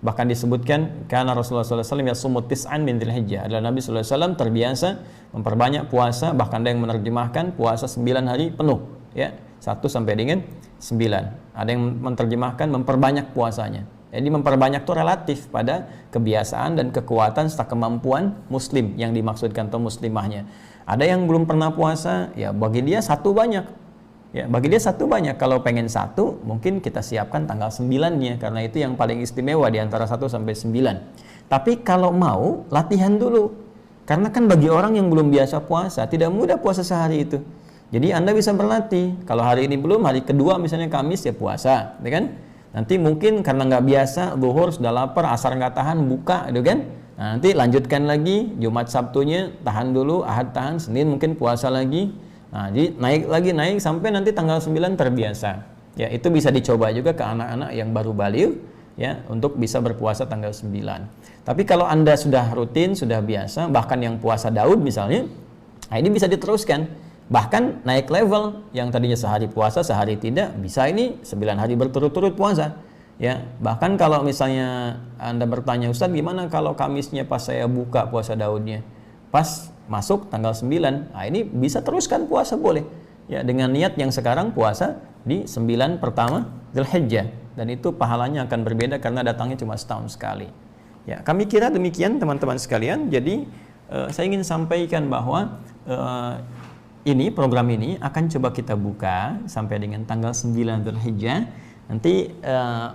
Bahkan disebutkan karena Rasulullah SAW yasumut tis'an min Dzulhijjah, adalah Nabi SAW terbiasa memperbanyak puasa, bahkan ada yang menerjemahkan puasa 9 hari penuh ya, 1 sampai dengan 9. Ada yang menerjemahkan memperbanyak puasanya. Jadi memperbanyak itu relatif pada kebiasaan dan kekuatan serta kemampuan muslim yang dimaksudkan atau muslimahnya. Ada yang belum pernah puasa, ya bagi dia satu banyak. Ya, bagi dia satu banyak. Kalau pengen satu, mungkin kita siapkan tanggal 9-nya, karena itu yang paling istimewa di antara 1 sampai 9. Tapi kalau mau, latihan dulu. Karena kan bagi orang yang belum biasa puasa, tidak mudah puasa sehari itu. Jadi Anda bisa berlatih. Kalau hari ini belum, hari kedua misalnya Kamis ya puasa, ya kan? Nanti mungkin karena nggak biasa, zuhur sudah lapar, asar nggak tahan, buka, gitu kan? Nah, nanti lanjutkan lagi, Jumat Sabtunya tahan dulu, Ahad tahan, Senin mungkin puasa lagi. Nah, jadi naik sampai nanti tanggal 9 terbiasa. Ya, itu bisa dicoba juga ke anak-anak yang baru baligh ya, untuk bisa berpuasa tanggal 9. Tapi kalau Anda sudah rutin, sudah biasa, bahkan yang puasa Daud misalnya, nah ini bisa diteruskan. Bahkan naik level, yang tadinya sehari puasa, sehari tidak, bisa ini 9 hari berturut-turut puasa. Ya, bahkan kalau misalnya Anda bertanya, Ustaz gimana kalau Kamisnya pas saya buka puasa Daudnya? Pas masuk tanggal 9, nah ini bisa teruskan puasa boleh ya, dengan niat yang sekarang puasa di 9 pertama Dzulhijjah, dan itu pahalanya akan berbeda karena datangnya cuma setahun sekali ya. Kami kira demikian teman-teman sekalian. Jadi saya ingin sampaikan bahwa program ini akan coba kita buka sampai dengan tanggal 9 Dzulhijjah. Nanti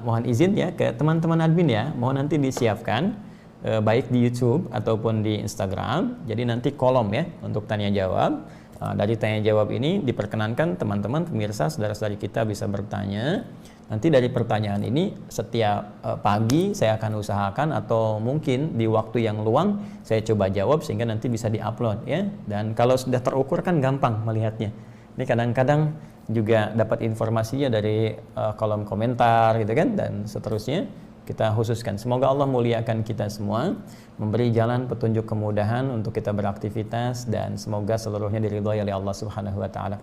mohon izin ya ke teman-teman admin ya, mohon nanti disiapkan baik di YouTube ataupun di Instagram. Jadi nanti kolom ya untuk tanya jawab. Dari tanya jawab ini diperkenankan teman-teman pemirsa, saudara-saudari kita bisa bertanya. Nanti dari pertanyaan ini setiap pagi saya akan usahakan, atau mungkin di waktu yang luang saya coba jawab sehingga nanti bisa diupload ya. Dan kalau sudah terukur kan gampang melihatnya. Ini kadang-kadang juga dapat informasinya dari kolom komentar gitu kan, dan seterusnya. Kita khususkan. Semoga Allah muliakan kita semua, memberi jalan petunjuk kemudahan untuk kita beraktivitas, dan semoga seluruhnya diridhoi oleh Allah Subhanahu wa taala.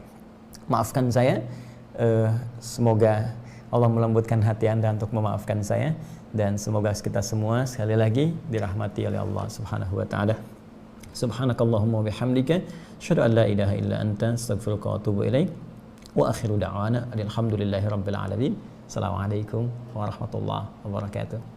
Maafkan saya Semoga Allah melembutkan hati Anda untuk memaafkan saya, dan semoga kita semua sekali lagi dirahmati oleh Allah Subhanahu wa taala. Subhanakallahumma bihamdika asyhadu an la ilaha illa anta astaghfiruka wa atubu ilaik. Wa akhiru da'wana alhamdulillahi rabbil alamin. Assalamualaikum warahmatullahi wabarakatuh.